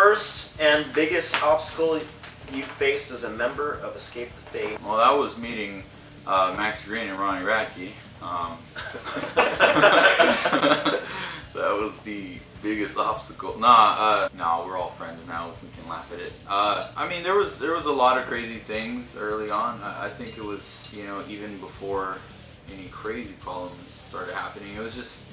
worst and biggest obstacle you faced as a member of Escape the Fate? Well, that was meeting Max Green and Ronnie Radke. That was the biggest obstacle. Nah, we're all friends now. We can laugh at it. I mean, there was a lot of crazy things early on. I think it was, you know, even before any crazy problems started happening. It was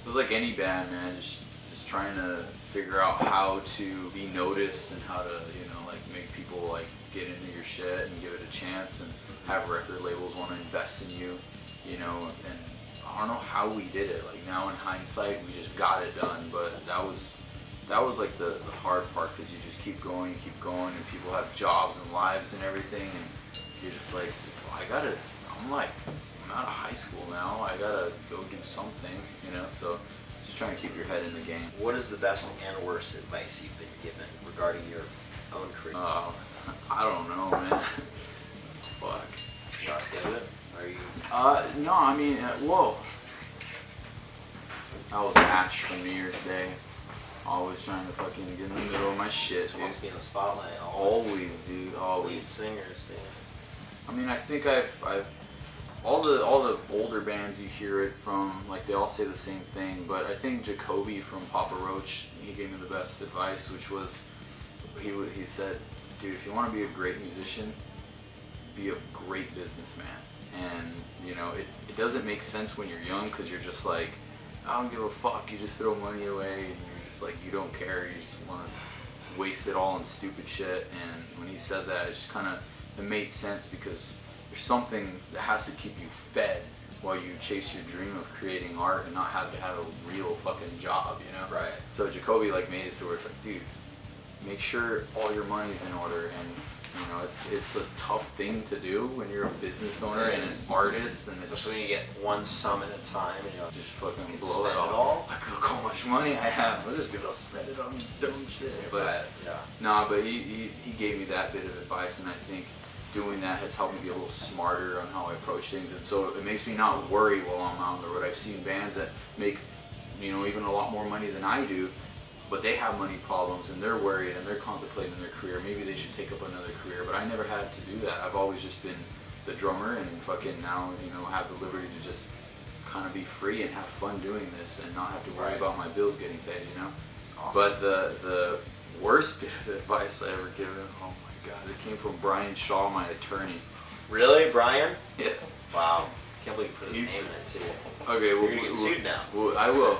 like any band, man. Just trying to figure out how to be noticed and how to, you know, like make people like get into your shit and give it a chance and have record labels want to invest in you, you know. And I don't know how we did it. Like now in hindsight, we just got it done. But that was like the hard part, because you just keep going, and people have jobs and lives and everything, and you're just like, well, I'm out of high school now. I gotta go do something, you know. So just trying to keep your head in the game. What is the best and worst advice you've been given regarding your own career? I don't know, man. Fuck. You want to skip it? Are you? No, I mean, whoa. I was Ash from New Year's Day. Always trying to fucking get in the middle of my shit, dude. Wants to be in the spotlight. Always, dude. Always. Lead singers, yeah. I mean, I think I've all the older bands you hear it from, like they all say the same thing, but I think Jacoby from Papa Roach, he gave me the best advice, which was, he said, dude, if you want to be a great musician, be a great businessman. And you know, it doesn't make sense when you're young, because you're just like, I don't give a fuck, you just throw money away, and you're just like, you don't care, you just want to waste it all on stupid shit. And when he said that, it just kind of, it made sense, because there's something that has to keep you fed while you chase your dream of creating art and not have to have a real fucking job, you know? Right. So Jacoby like made it to where it's like, dude, make sure all your money's in order. And you know, it's a tough thing to do when you're a business owner and an artist, and it's especially when you get one sum at a time and you know, just fucking blow spend it all. all. Like, look how much money I have. I'm just gonna spend it on dumb shit. But yeah. Nah, but he gave me that bit of advice, and I think doing that has helped me be a little smarter on how I approach things, and so it makes me not worry while I'm out on the road. I've seen bands that make, you know, even a lot more money than I do, but they have money problems and they're worried and they're contemplating their career. Maybe they should take up another career, but I never had to do that. I've always just been the drummer, and fucking now, you know, have the liberty to just kind of be free and have fun doing this and not have to worry about my bills getting paid, you know? Awesome. But the worst bit of advice I ever given, oh my God, it came from Brian Shaw, my attorney. Really, Brian? Yeah. Wow. Can't believe you put his name in it too. Okay, well, you're gonna get sued now. Well, I will.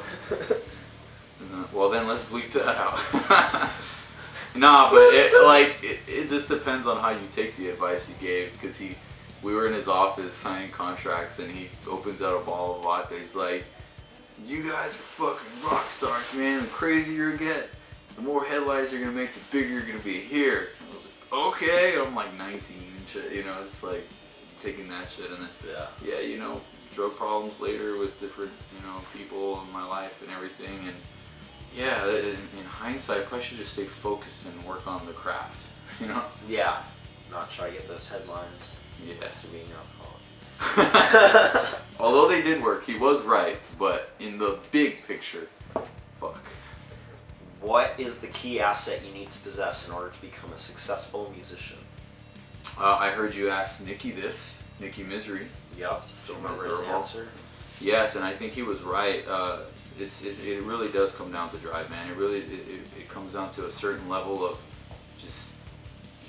Well, then let's bleep that out. Nah, but it just depends on how you take the advice he gave, because we were in his office signing contracts, and he opens out a bottle of vodka. He's like, you guys are fucking rock stars, man. The crazier you get, the more headlines you're gonna make, the bigger you're gonna be here. I was like, okay. I'm like 19 and shit, you know, just like taking that shit, and then yeah, you know, drug problems later with different, you know, people in my life and everything, and yeah, in hindsight, I probably should just stay focused and work on the craft, you know? Yeah, not try to get those headlines. Yeah. To being alcoholic. Although they did work, he was right, but in the big picture, fuck. What is the key asset you need to possess in order to become a successful musician? I heard you ask Nikki this, Nikki Misery. Yep, so remember his answer? Yes, and I think he was right. It really does come down to drive, man. It comes down to a certain level of just,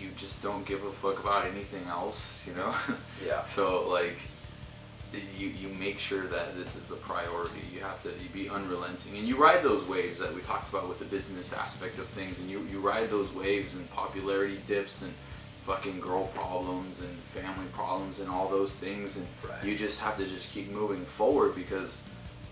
you just don't give a fuck about anything else, you know? Yeah. So like, you make sure that this is the priority. You have to be unrelenting, and you ride those waves that we talked about with the business aspect of things, and you ride those waves and popularity dips and fucking girl problems and family problems and all those things, and you just have to just keep moving forward, because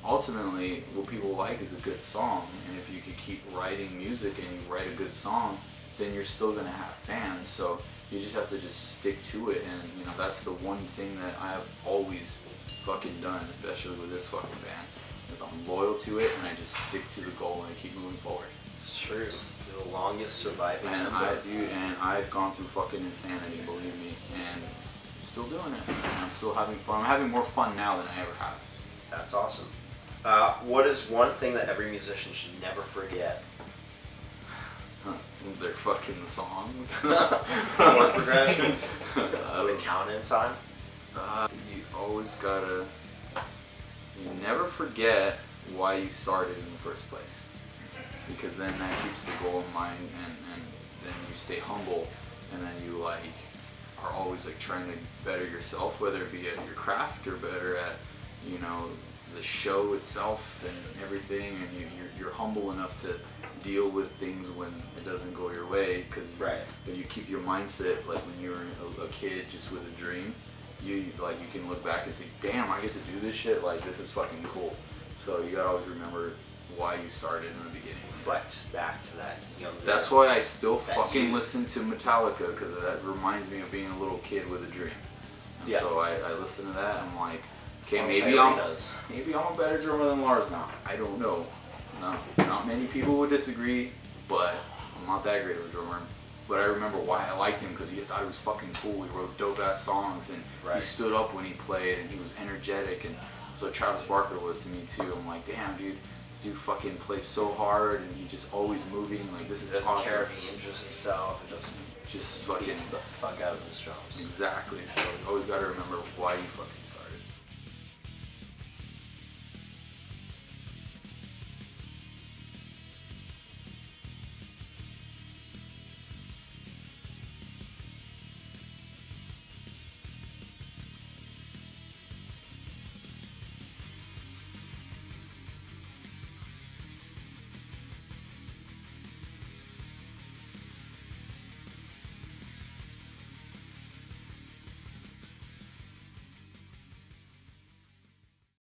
ultimately what people like is a good song, and if you could keep writing music and you write a good song, then you're still gonna have fans. So you just have to just stick to it, and you know, that's the one thing that I have always fucking done, especially with this fucking band, is I'm loyal to it, and I just stick to the goal and I keep moving forward. It's true. You're the longest surviving and member. And I've gone through fucking insanity, believe me, and I'm still doing it, and I'm still having fun. I'm having more fun now than I ever have. That's awesome. What is one thing that every musician should never forget? They're fucking songs. Chord progression. With count-in time. You always gotta. You never forget why you started in the first place, because then that keeps the goal in mind, and then you stay humble, and then you like are always like trying to better yourself, whether it be at your craft or better at, you know, the show itself and everything, and you're humble enough to deal with things when it doesn't go your way, because when you keep your mindset like when you were a kid just with a dream, you can look back and say, damn, I get to do this shit, like this is fucking cool. So you gotta always remember why you started in the beginning. Flex back to that younger. That's why I still fucking listen to Metallica, because that reminds me of being a little kid with a dream. And so I listen to that and I'm like, okay, maybe I'm a better drummer than Lars now. I don't know. No, not many people would disagree, but I'm not that great of a drummer. But I remember why I liked him, because he thought he was fucking cool. He wrote dope ass songs, and he stood up when he played, and he was energetic. And so Travis Barker was to me too. I'm like, damn, dude, this dude fucking plays so hard, and he's just always moving. Like, this is awesome. Doesn't care if he injures himself, and just fucking beats the fuck out of his drums. Exactly. So you always gotta remember why you fucking